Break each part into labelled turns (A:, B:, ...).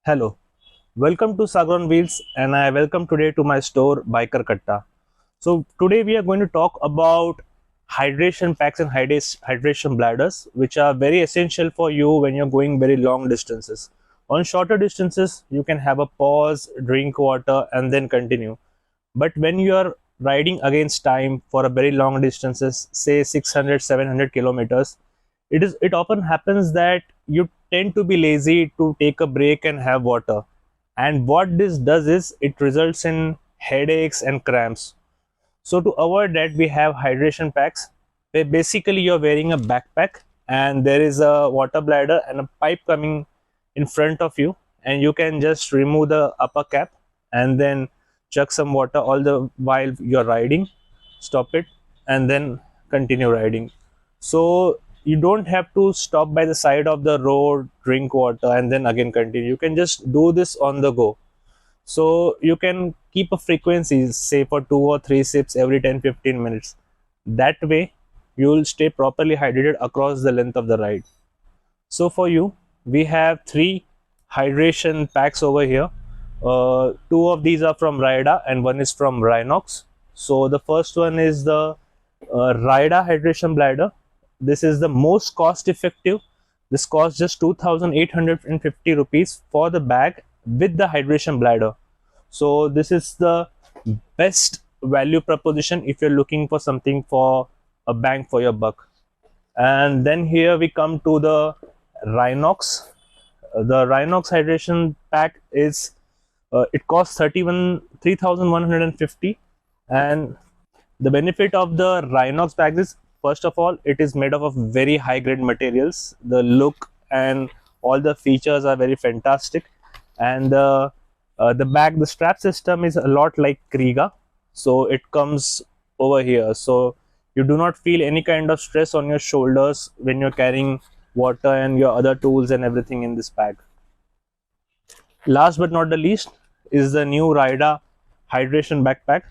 A: Hello, welcome to Sagar on Wheels, and I welcome today to my store Biker Katta. So today we are going to talk about hydration packs and hydration bladders, which are very essential for you when you're going very long distances. On shorter distances, you can have a pause, drink water, and then continue. But when you are riding against time for a very long distances, say 600, 700 kilometers, it often happens that you tend to be lazy to take a break and have water, and what this does is it results in headaches and cramps. So to avoid that, we have hydration packs where basically you're wearing a backpack and there is a water bladder and a pipe coming in front of you, and you can just remove the upper cap and then chuck some water all the while you're riding, stop it, and then continue riding. So you don't have to stop by the side of the road, drink water, and then again continue. You can just do this on the go. So you can keep a frequency, say for 2 or 3 sips every 10-15 minutes. That way you'll stay properly hydrated across the length of the ride. So for you, we have three hydration packs over here. Two of these are from Raida and one is from Rynox. So the first one is the Raida hydration bladder. This is the most cost effective. This costs just 2,850 rupees for the bag with the hydration bladder. So this is the best value proposition if you're looking for something for a bang for your buck. And then here we come to the Rynox. The Rynox hydration pack is it costs 3,150, and the benefit of the Rynox bag is, first of all, it is made up of very high grade materials. The look and all the features are very fantastic, and the bag, the strap system is a lot like Kriega, so it comes over here. So you do not feel any kind of stress on your shoulders when you're carrying water and your other tools and everything in this bag. Last but not the least is the new Raida hydration backpack.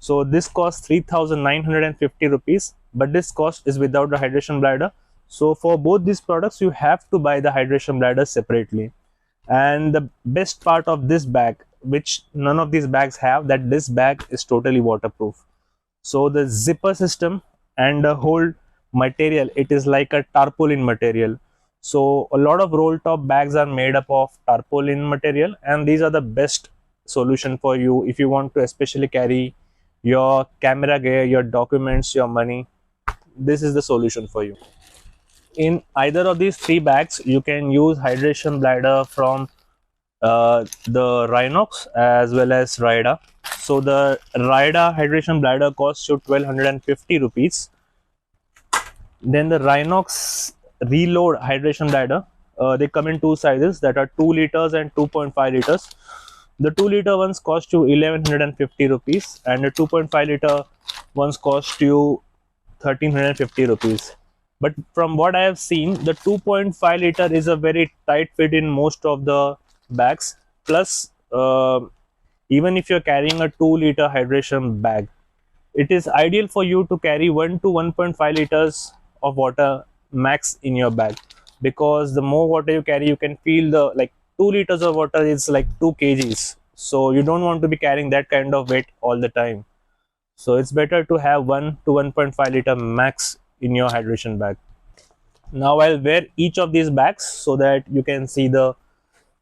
A: So this costs 3,950 rupees, but this cost is without the hydration bladder. So for both these products, you have to buy the hydration bladder separately. And the best part of this bag, which none of these bags have, that this bag is totally waterproof. So the zipper system and the whole material, it is like a tarpaulin material. So a lot of roll top bags are made up of tarpaulin material, and these are the best solution for you if you want to especially carry your camera gear, your documents, your money. This is the solution for you. In either of these three bags, you can use hydration bladder from the Rynox as well as Raida. So the Raida hydration bladder costs you 1,250 rupees. Then the Rynox Reload hydration bladder, they come in two sizes, that are 2 liters and 2.5 liters. The 2 liter ones cost you 1,150 rupees, and the 2.5 liter ones cost you 1,350 rupees. But from what I have seen, the 2.5 liter is a very tight fit in most of the bags. Plus, even if you're carrying a 2 liter hydration bag, it is ideal for you to carry 1 to 1.5 liters of water max in your bag, because the more water you carry, you can feel the, like, 2 liters of water is like 2 kgs, so you don't want to be carrying that kind of weight all the time. So it's better to have 1 to 1.5 liter max in your hydration bag. Now I'll wear each of these bags so that you can see the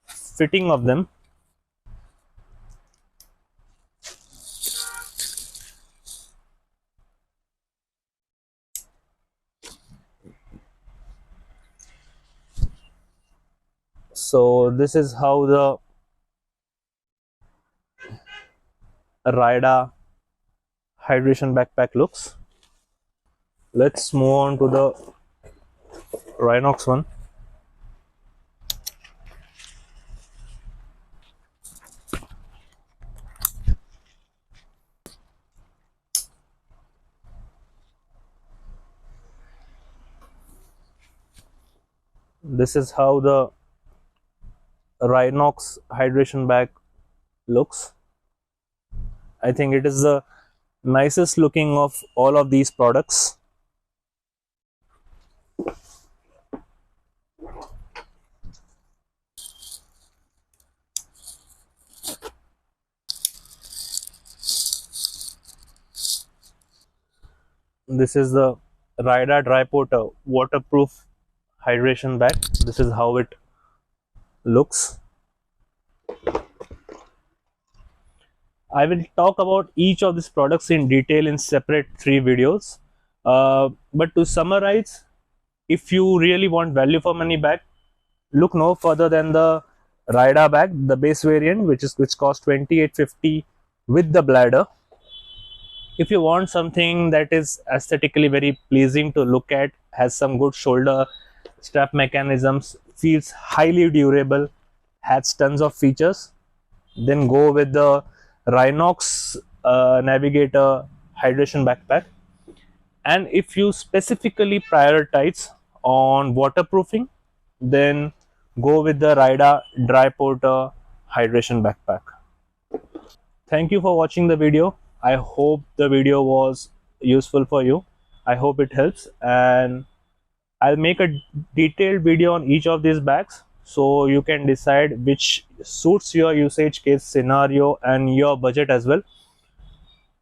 A: fitting of them. So this is how the Raida hydration backpack looks. Let's move on to the Rynox one. This is how the Rynox hydration bag looks. I think it is the nicest looking of all of these products. This is the Raida Dryporter waterproof hydration bag. This is how it looks. I will talk about each of these products in detail in separate 3 videos. But to summarize, if you really want value for money bag, look no further than the Raida bag, the base variant, which costs 2850 with the bladder. If you want something that is aesthetically very pleasing to look at, has some good shoulder strap mechanisms, feels highly durable, has tons of features, then go with the Rynox Navigator hydration backpack. And if you specifically prioritize on waterproofing, then go with the Raida Dryporter hydration backpack. Thank you for watching the video. I hope the video was useful for you. I hope it helps, and I'll make a detailed video on each of these bags so you can decide which suits your usage case scenario and your budget as well.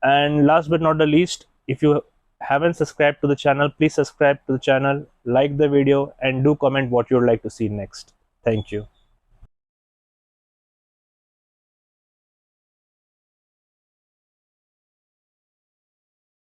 A: And last but not the least, if you haven't subscribed to the channel, please subscribe to the channel, like the video, and do comment what you would like to see next. Thank you.